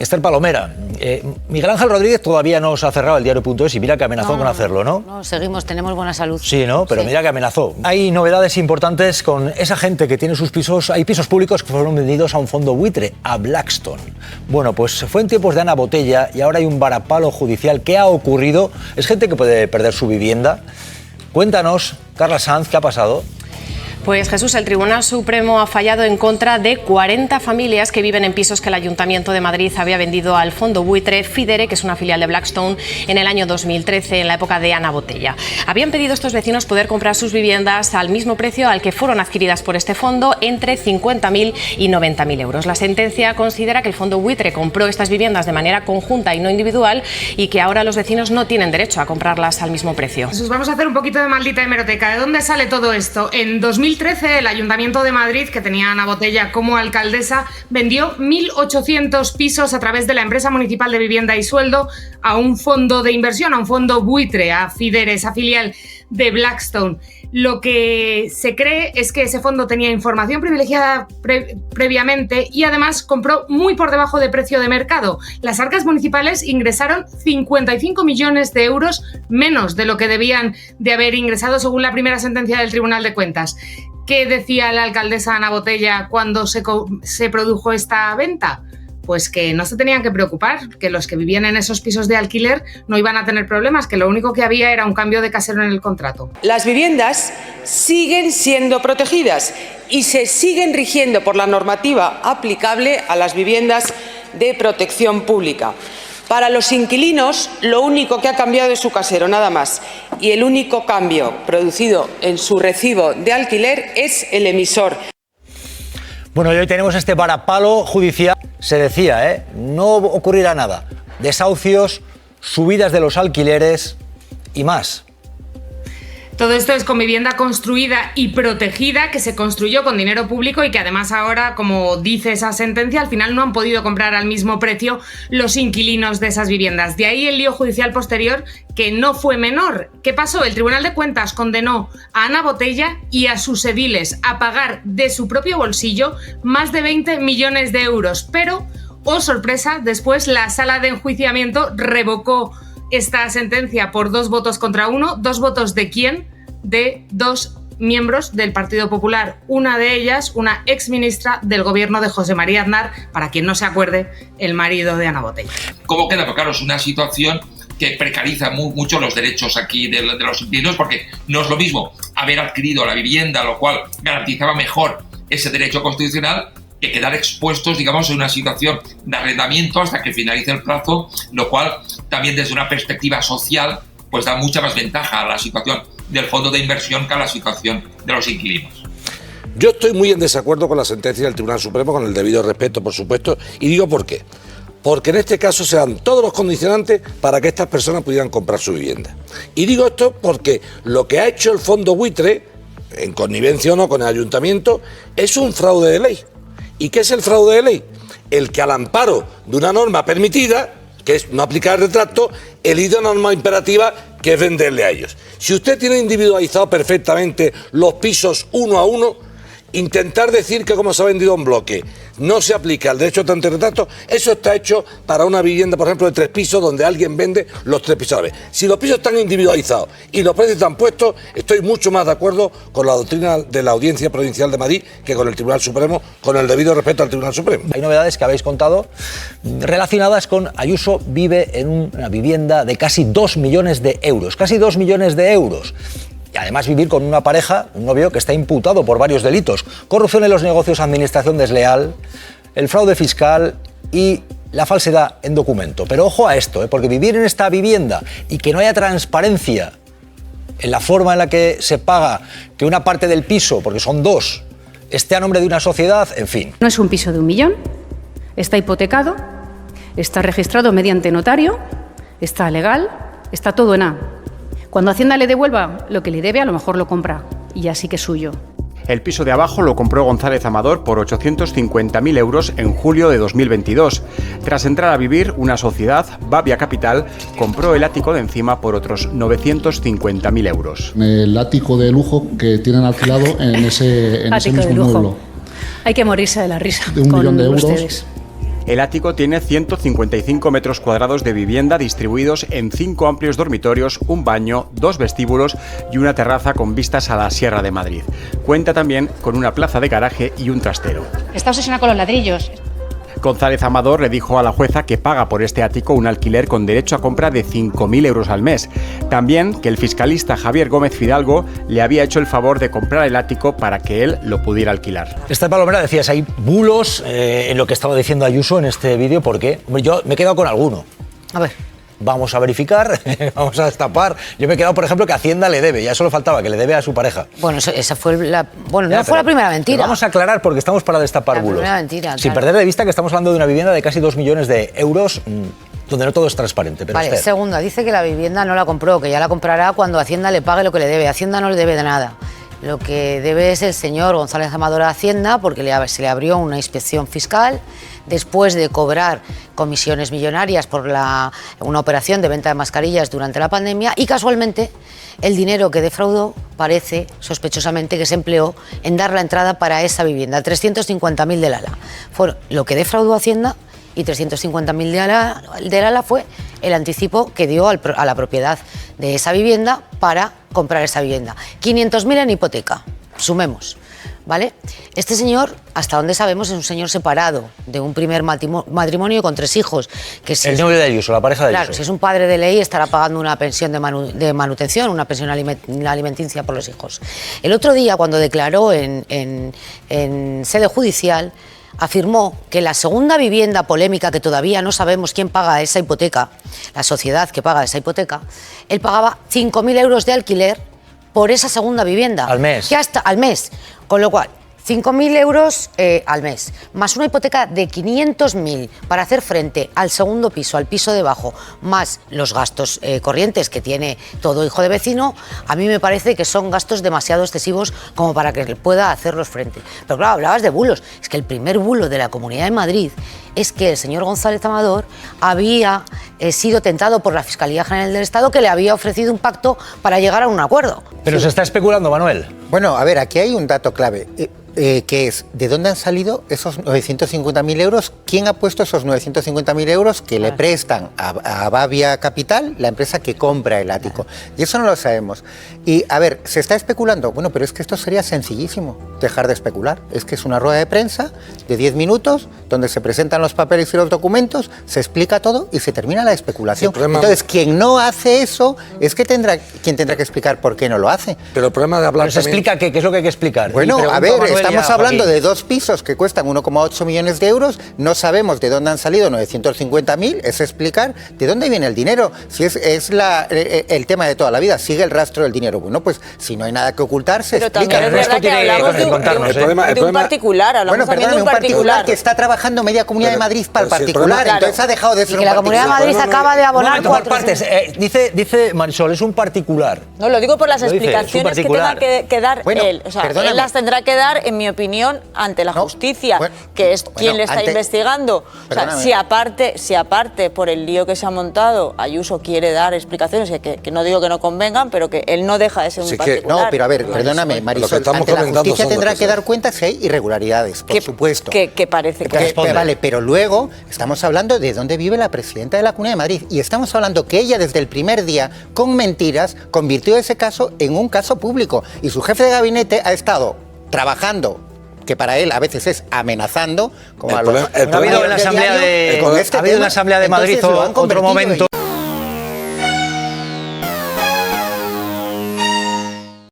Esther Palomera, Miguel Ángel Rodríguez todavía no se ha cerrado el diario.es y mira que amenazó con hacerlo, ¿no? No, seguimos, tenemos buena salud. Sí, ¿no? Pero sí. Mira que amenazó. Hay novedades importantes con esa gente que tiene sus pisos. Hay pisos públicos que fueron vendidos a un fondo buitre, a Blackstone. Bueno, pues fue en tiempos de Ana Botella y ahora hay un varapalo judicial. ¿Qué ha ocurrido? Es gente que puede perder su vivienda. Cuéntanos, Carla Sanz, ¿qué ha pasado? Pues Jesús, el Tribunal Supremo ha fallado en contra de 40 familias que viven en pisos que el Ayuntamiento de Madrid había vendido al fondo buitre Fidere, que es una filial de Blackstone, en el año 2013, en la época de Ana Botella. Habían pedido estos vecinos poder comprar sus viviendas al mismo precio al que fueron adquiridas por este fondo, entre 50.000 y 90.000 euros. La sentencia considera que el fondo buitre compró estas viviendas de manera conjunta y no individual y que ahora los vecinos no tienen derecho a comprarlas al mismo precio. Jesús, vamos a hacer un poquito de maldita hemeroteca. ¿De dónde sale todo esto? En 2013, el Ayuntamiento de Madrid, que tenía a Ana Botella como alcaldesa, vendió 1.800 pisos a través de la empresa municipal de vivienda y sueldo a un fondo de inversión, a un fondo buitre, a Fidere, esa filial de Blackstone. Lo que se cree es que ese fondo tenía información privilegiada previamente y además compró muy por debajo de precio de mercado. Las arcas municipales ingresaron 55 millones de euros menos de lo que debían de haber ingresado según la primera sentencia del Tribunal de Cuentas. ¿Qué decía la alcaldesa Ana Botella cuando se produjo esta venta? Pues que no se tenían que preocupar, que los que vivían en esos pisos de alquiler no iban a tener problemas, que lo único que había era un cambio de casero en el contrato. Las viviendas siguen siendo protegidas y se siguen rigiendo por la normativa aplicable a las viviendas de protección pública. Para los inquilinos, lo único que ha cambiado es su casero, nada más. Y el único cambio producido en su recibo de alquiler es el emisor. Bueno, y hoy tenemos este varapalo judicial. Se decía, no ocurrirá nada. Desahucios, subidas de los alquileres y más. Todo esto es con vivienda construida y protegida, que se construyó con dinero público y que además ahora, como dice esa sentencia, al final no han podido comprar al mismo precio los inquilinos de esas viviendas. De ahí el lío judicial posterior, que no fue menor. ¿Qué pasó? El Tribunal de Cuentas condenó a Ana Botella y a sus ediles a pagar de su propio bolsillo más de 20 millones de euros. Pero, oh sorpresa, después la sala de enjuiciamiento revocó esta sentencia por 2 votos contra 1. ¿2 votos de quién? De 2 miembros del Partido Popular. Una de ellas, una exministra del gobierno de José María Aznar, para quien no se acuerde, el marido de Ana Botella. ¿Cómo queda? Porque claro, es una situación que precariza mucho los derechos aquí de los inquilinos, porque no es lo mismo haber adquirido la vivienda, lo cual garantizaba mejor ese derecho constitucional, que quedar expuestos, digamos, en una situación de arrendamiento hasta que finalice el plazo, lo cual también desde una perspectiva social pues da mucha más ventaja a la situación del fondo de inversión que a la situación de los inquilinos. Yo estoy muy en desacuerdo con la sentencia del Tribunal Supremo, con el debido respeto, por supuesto, y digo por qué. Porque en este caso se dan todos los condicionantes para que estas personas pudieran comprar su vivienda. Y digo esto porque lo que ha hecho el fondo buitre, en connivencia o no con el ayuntamiento, es un fraude de ley. ¿Y qué es el fraude de ley? El que al amparo de una norma permitida, que es no aplicar el retracto, elige una norma imperativa que es venderle a ellos. Si usted tiene individualizado perfectamente los pisos uno a uno, intentar decir que como se ha vendido en bloque no se aplica el derecho de antirretrato, eso está hecho para una vivienda, por ejemplo, de 3 pisos, donde alguien vende los 3 pisos a la vez. Si los pisos están individualizados y los precios están puestos, estoy mucho más de acuerdo con la doctrina de la Audiencia Provincial de Madrid que con el Tribunal Supremo, con el debido respeto al Tribunal Supremo. Hay novedades que habéis contado relacionadas con Ayuso vive en una vivienda de casi 2 millones de euros. Casi 2 millones de euros. Y además vivir con una pareja, un novio que está imputado por varios delitos: corrupción en los negocios, administración desleal, el fraude fiscal y la falsedad en documento. Pero ojo a esto, porque vivir en esta vivienda y que no haya transparencia en la forma en la que se paga, que una parte del piso, porque son 2, esté a nombre de una sociedad, en fin. No es un piso de 1 millón, está hipotecado, está registrado mediante notario, está legal, está todo en A. Cuando Hacienda le devuelva lo que le debe, a lo mejor lo compra y ya sí que es suyo. El piso de abajo lo compró González Amador por 850.000 euros en julio de 2022. Tras entrar a vivir, una sociedad, Bavia Capital, compró el ático de encima por otros 950.000 euros. El ático de lujo que tienen alquilado en ese mismo inmueble. Hay que morirse de la risa de 1 millón de euros. Ustedes. El ático tiene 155 metros cuadrados de vivienda distribuidos en 5 amplios dormitorios, un baño, 2 vestíbulos y una terraza con vistas a la Sierra de Madrid. Cuenta también con una plaza de garaje y un trastero. Está obsesionada con los ladrillos. González Amador le dijo a la jueza que paga por este ático un alquiler con derecho a compra de 5.000 euros al mes. También que el fiscalista Javier Gómez Fidalgo le había hecho el favor de comprar el ático para que él lo pudiera alquilar. Esta Palomera, decías, hay bulos en lo que estaba diciendo Ayuso en este vídeo, porque yo me he quedado con alguno. A ver. Vamos a verificar, vamos a destapar. Yo me he quedado, por ejemplo, que Hacienda le debe, ya solo faltaba, que le debe a su pareja. Bueno, esa fue la... Bueno, no fue la primera mentira. Vamos a aclarar porque estamos para destapar bulos. La primera mentira, Sin claro. perder de vista que estamos hablando de una vivienda de casi 2 millones de euros, donde no todo es transparente. Pero vale, segunda, dice que la vivienda no la compró, que ya la comprará cuando Hacienda le pague lo que le debe. Hacienda no le debe de nada. Lo que debe es el señor González Amador a Hacienda, porque se le abrió una inspección fiscal después de cobrar comisiones millonarias por una operación de venta de mascarillas durante la pandemia, y casualmente el dinero que defraudó parece sospechosamente que se empleó en dar la entrada para esa vivienda, 350.000 del ALA. Fue lo que defraudó Hacienda, y 350.000 del ALA fue el anticipo que dio a la propiedad de esa vivienda para comprar esa vivienda. 500.000 en hipoteca, sumemos, ¿vale? Este señor, hasta donde sabemos, es un señor separado de un primer matrimonio con 3 hijos. Que si el novio de Ayuso, la pareja de Ayuso. Claro, si es un padre de ley, estará pagando una pensión de manutención, una pensión alimenticia por los hijos. El otro día, cuando declaró en sede judicial, afirmó que la segunda vivienda polémica, que todavía no sabemos quién paga esa hipoteca, la sociedad que paga esa hipoteca, él pagaba 5.000 euros de alquiler por esa segunda vivienda. Al mes. Que hasta al mes. Con lo cual, 5.000 euros al mes, más una hipoteca de 500.000 para hacer frente al segundo piso, al piso de abajo, más los gastos corrientes que tiene todo hijo de vecino, a mí me parece que son gastos demasiado excesivos como para que pueda hacerlos frente. Pero claro, hablabas de bulos. Es que el primer bulo de la Comunidad de Madrid es que el señor González Amador había sido tentado por la Fiscalía General del Estado, que le había ofrecido un pacto para llegar a un acuerdo. Pero se está especulando, Manuel. Bueno, a ver, aquí hay un dato clave. Que es, ¿de dónde han salido esos 950.000 euros? ¿Quién ha puesto esos 950.000 euros que le prestan a Bavia Capital, la empresa que compra el ático? Y eso no lo sabemos. Y, a ver, ¿se está especulando? Bueno, pero es que esto sería sencillísimo, dejar de especular. Es que es una rueda de prensa de 10 minutos, donde se presentan los papeles y los documentos, se explica todo y se termina la especulación. Entonces, quien no hace eso es que quien tendrá que explicar por qué no lo hace. Pero el problema de hablar... Pero se explica qué es lo que hay que explicar. Bueno, a ver, estamos hablando de 2 pisos que cuestan 1,8 millones de euros, no sabemos de dónde han salido 950.000, es explicar de dónde viene el dinero, si es el tema de toda la vida, sigue el rastro del dinero. Bueno, pues si no hay nada que ocultar, se explica. Pero también es verdad que hablamos de un particular, hablamos también de un particular que está trabajando media Comunidad de Madrid para el particular, entonces ha dejado de ser un particular. Y que la Comunidad de Madrid acaba de abonar por partes. Dice Marisol, es un particular. No, lo digo por las explicaciones que tenga que dar él. O sea, él las tendrá que dar, en mi opinión, ante la justicia, que es quien le está investigando. O sea, si aparte por el lío que se ha montado, Ayuso quiere dar explicaciones, que no digo que no convengan, pero que él no deja de ser un particular. No, pero a ver, perdóname, Marisol, ante la justicia tendrá que dar cuenta si hay irregularidades, por supuesto. Que parece que... Vale, pero luego estamos hablando de dónde vive la presidenta de la Comunidad de Madrid, y estamos hablando que ella desde el primer día, con mentiras, convirtió ese caso en un caso público, y su jefe de gabinete ha estado trabajando, que para él a veces es amenazando, como ha habido en la Asamblea de Madrid otro momento.